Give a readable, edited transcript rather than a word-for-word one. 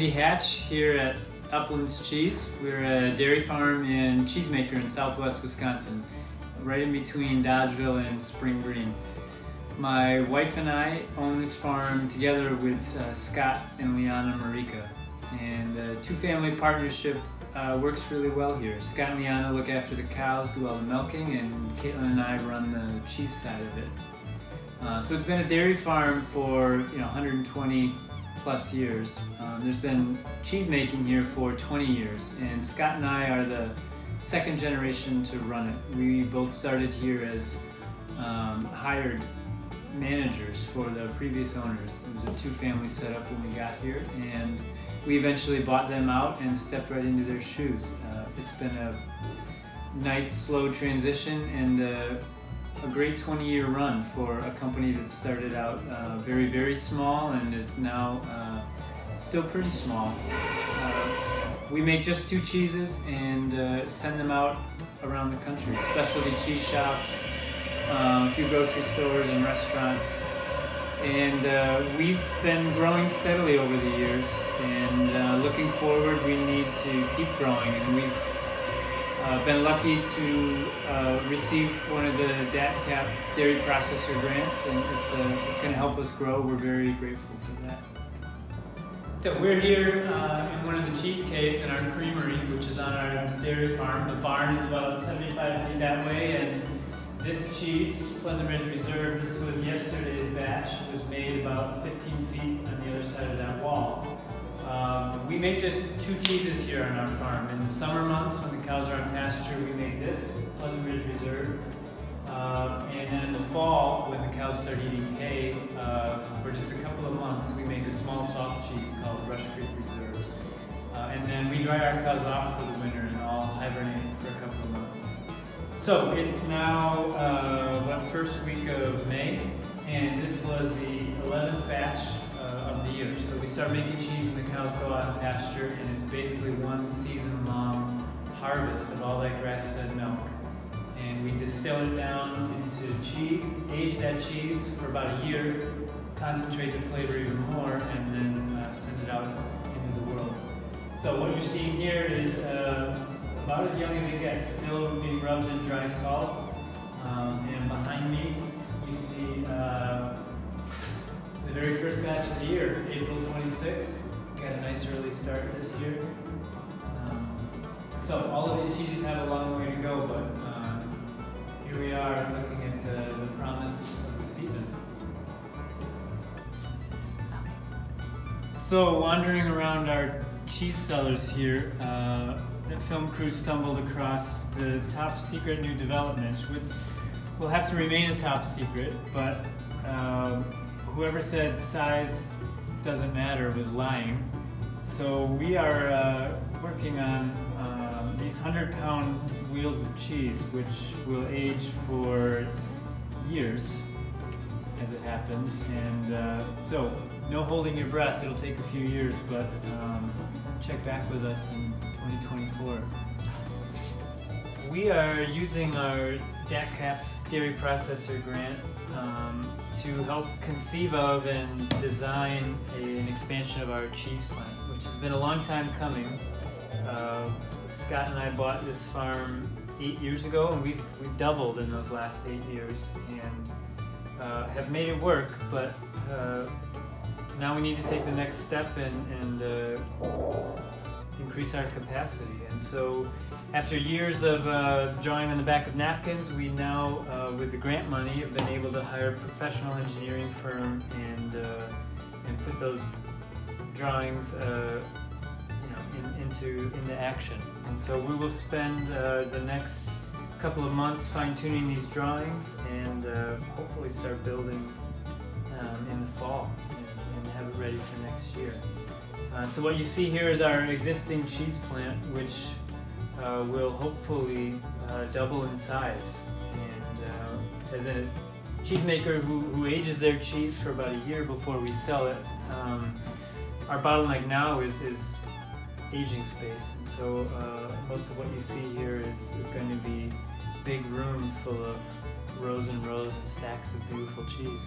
Andy Hatch here at Uplands Cheese. We're a dairy farm and cheesemaker in southwest Wisconsin, right in between Dodgeville and Spring Green. My wife and I own this farm together with Scott and Liana Marika, and the two-family partnership works really well here. Scott and Liana look after the cows, do all the milking, and Caitlin and I run the cheese side of it. So it's been a dairy farm for 120 plus years. There's been cheese making here for 20 years, and Scott and I are the second generation to run it. We both started here as hired managers for the previous owners. It was a two-family setup when we got here, and we eventually bought them out and stepped right into their shoes. It's been a nice, slow transition and a great 20-year run for a company that started out very, very small and is now still pretty small. We make just 2 cheeses and send them out around the country. Specialty cheese shops, a few grocery stores and restaurants. And we've been growing steadily over the years, and looking forward, we need to keep growing. And we've been lucky to receive one of the DATCP dairy processor grants, and it's going to help us grow. We're very grateful for that. So we're here in one of the cheese caves in our creamery, which is on our dairy farm. The barn is about 75 feet that way, and this cheese, Pleasant Ridge Reserve, this was yesterday's batch, was made about 15 feet on the other side of that wall. We make just 2 cheeses here on our farm. In the summer months, when the cows are on pasture, we make this, Pleasant Ridge Reserve. And then in the fall, when the cows start eating hay, for just a couple of months, we make a small soft cheese called Rush Creek Reserve. And then we dry our cows off for the winter and all hibernate for a couple of months. So it's now, first week of May, and this was the 11th batch of the year. So we start making cheese when the cows go out of pasture, and it's basically one season-long harvest of all that grass-fed milk. And we distill it down into cheese, age that cheese for about a year, concentrate the flavor even more, and then send it out into the world. So what you're seeing here is about as young as it gets, still being rubbed in dry salt. And behind me, you see the very first batch of the year, April 26th. Got a nice early start this year. So all of these cheeses have a long way to go, but here we are looking at the promise of the season. So wandering around our cheese cellars here, the film crew stumbled across the top secret new development, which will have to remain a top secret, but whoever said size doesn't matter was lying. So we are working on these 100-pound wheels of cheese, which will age for years as it happens. And so no holding your breath, it'll take a few years, but check back with us in 2024. We are using our DATCP dairy processor grant to help conceive of and design an expansion of our cheese plant, which has been a long time coming. Scott and I bought this farm 8 years ago, and we've doubled in those last 8 years, and have made it work, but now we need to take the next step and increase our capacity. And so after years of drawing on the back of napkins, we now, with the grant money, have been able to hire a professional engineering firm and put those drawings into action. And so we will spend the next couple of months fine-tuning these drawings and hopefully start building in the fall and have it ready for next year. So what you see here is our existing cheese plant, which will hopefully double in size. And as a cheesemaker who ages their cheese for about a year before we sell it, our bottleneck now is aging space. And so most of what you see here is going to be big rooms full of rows and rows and stacks of beautiful cheese.